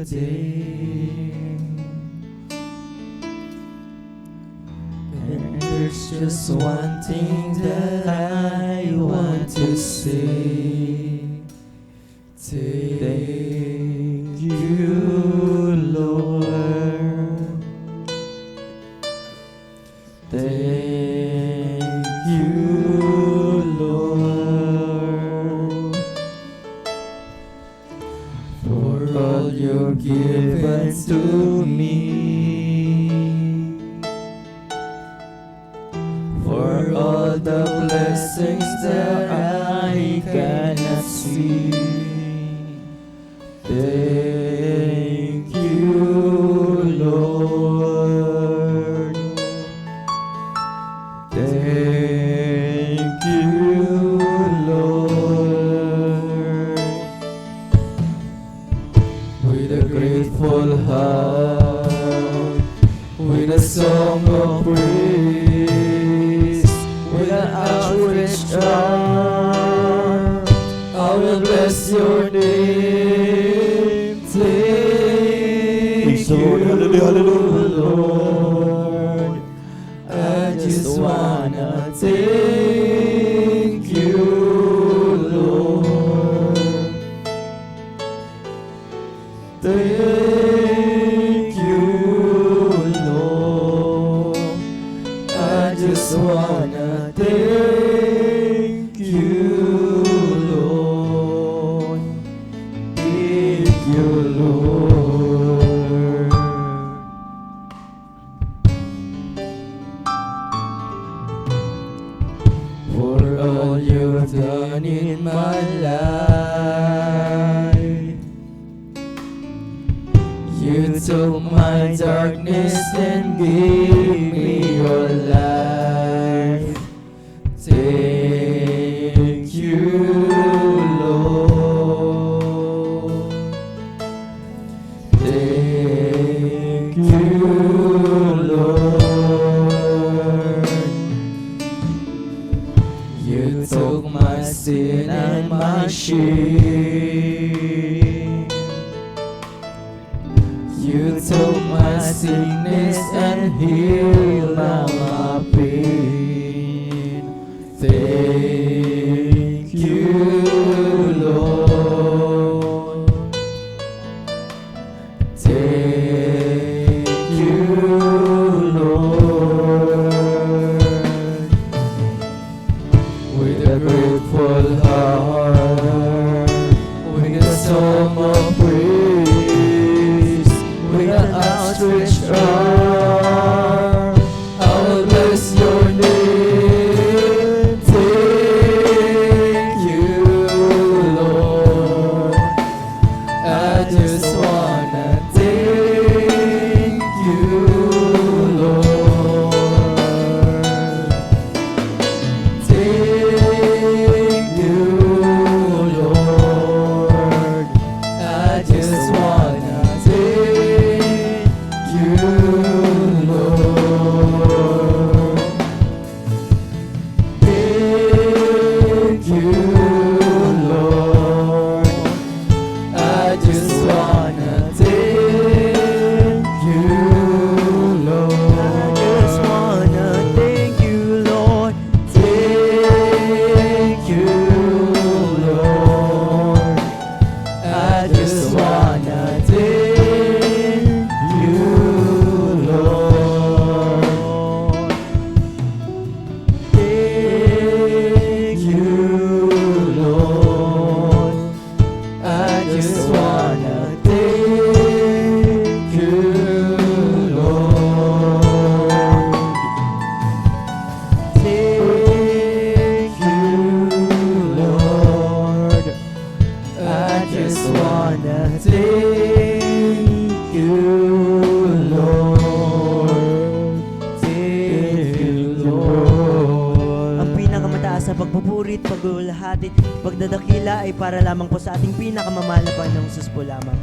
day. And there's just one thing that I want to say. Thank you, Lord. Thank you, Lord, for all you've given to me, for all the blessings that I cannot see. Thank you, Lord. Thank you, Lord. With a grateful heart, with a song of praise, with an outstretched arm, I will bless your name. Thank you, Lord. I just wanna thank you, Lord. Thank you, Lord. I just wanna thank you, Lord. Thank you, Lord. For all you've done in my life. You took my darkness and gave me your life. Thank you, Lord. Thank you, Lord. You took my sin and my shame. You took my sickness and healed all my pain. Thank you, Lord. Thank you, Lord. With a grateful heart, with a song of praise, with an outstretched arm, I will bless your name. Thank you, Lord. I just wanna thank you, Lord. Thank you, Lord. I just wanna thank you, Lord. Thank you, Lord. I just wanna thank you, Lord. I just wanna thank you, Lord. Thank you, Lord. I just wanna thank you, Lord. Thank you, Lord. I just wanna thank you, Lord. Thank you, Lord. I just wanna thank you, Lord. Thank you, Lord. Ang pinakamataas sa pagpupurit, pagulahati, pagdadakila ay para lamang po sa ating pinakamamahal na Panginoong Sus po lamang.